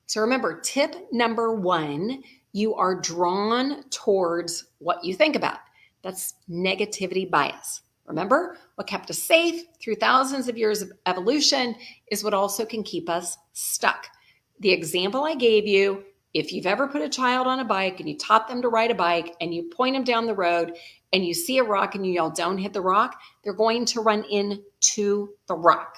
So remember, tip number 1, you are drawn towards what you think about. That's negativity bias. Remember, what kept us safe through thousands of years of evolution is what also can keep us stuck. The example I gave you, if you've ever put a child on a bike and you taught them to ride a bike and you point them down the road and you see a rock and you yell, "Don't hit the rock," they're going to run into the rock.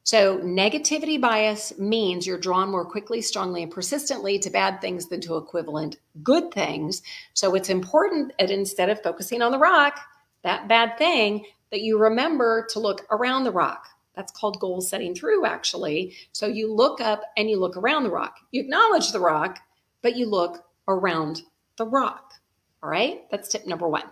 So negativity bias means you're drawn more quickly, strongly, and persistently to bad things than to equivalent good things. So it's important that instead of focusing on the rock, that bad thing, that you remember to look around the rock. That's called goal setting through, actually. So you look up and you look around the rock. You acknowledge the rock, but you look around the rock. All right, that's tip number 1.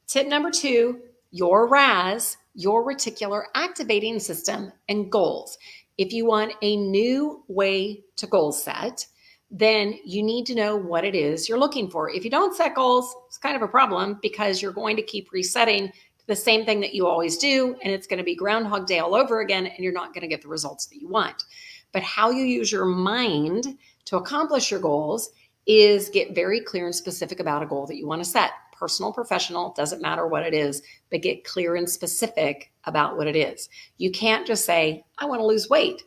Tip number 2, your RAS, your reticular activating system, and goals. If you want a new way to goal set, then you need to know what it is you're looking for. If you don't set goals, it's kind of a problem because you're going to keep resetting to the same thing that you always do, and it's going to be Groundhog Day all over again, and you're not going to get the results that you want. But how you use your mind to accomplish your goals is get very clear and specific about a goal that you want to set. Personal, professional, doesn't matter what it is, but get clear and specific about what it is. You can't just say, "I want to lose weight,"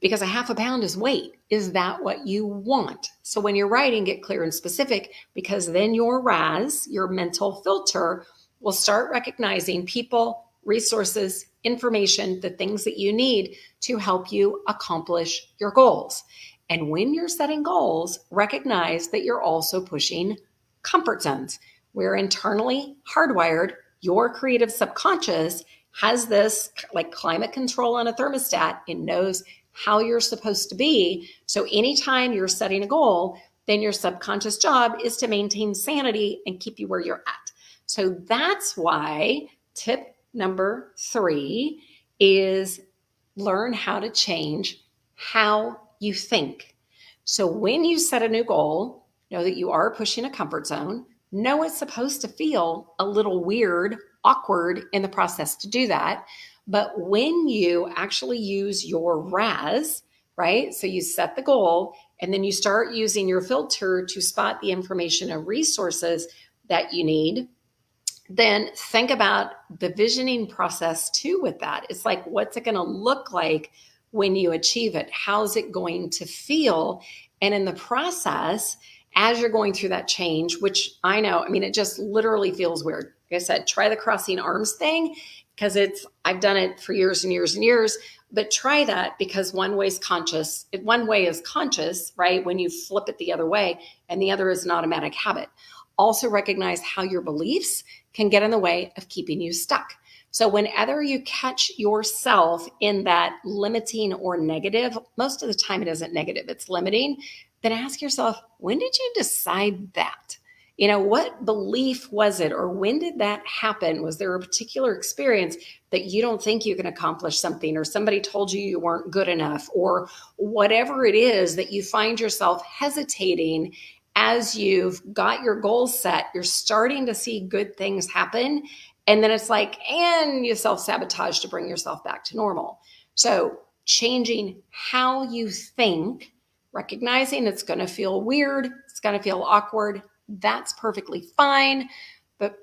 because a half a pound is weight. Is that what you want? So when you're writing, get clear and specific, because then your RAS, your mental filter, will start recognizing people, resources, information, the things that you need to help you accomplish your goals. And when you're setting goals, recognize that you're also pushing comfort zones. We're internally hardwired. Your creative subconscious has this like climate control on a thermostat. It knows how you're supposed to be. So anytime you're setting a goal, then your subconscious job is to maintain sanity and keep you where you're at. So that's why tip number 3 is learn how to change how you think. So when you set a new goal, know that you are pushing a comfort zone. Know it's supposed to feel a little weird, awkward in the process to do that. But when you actually use your RAS, right? So you set the goal and then you start using your filter to spot the information and resources that you need, then think about the visioning process too with that. It's like, what's it going to look like when you achieve it? How's it going to feel? And in the process, as you're going through that change, which I know, it just literally feels weird. Like I said, try the crossing arms thing because I've done it for years and years and years, but try that because one way is conscious, right? When you flip it the other way, and the other is an automatic habit. Also recognize how your beliefs can get in the way of keeping you stuck. So whenever you catch yourself in that limiting or negative, most of the time it isn't negative, it's limiting, then ask yourself, when did you decide that? What belief was it, or when did that happen? Was there a particular experience that you don't think you can accomplish something, or somebody told you you weren't good enough, or whatever it is that you find yourself hesitating as you've got your goals set, you're starting to see good things happen. And then it's like, and you self-sabotage to bring yourself back to normal. So changing how you think, recognizing it's going to feel weird, it's going to feel awkward, that's perfectly fine. But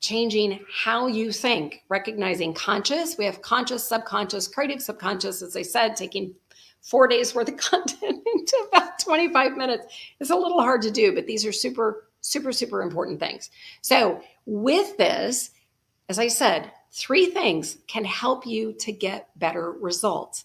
changing how you think, recognizing conscious, we have conscious, subconscious, creative subconscious, as I said, taking 4 days worth of content into about 25 minutes. It's a little hard to do, but these are super, super, super important things. So with this, as I said, 3 things can help you to get better results.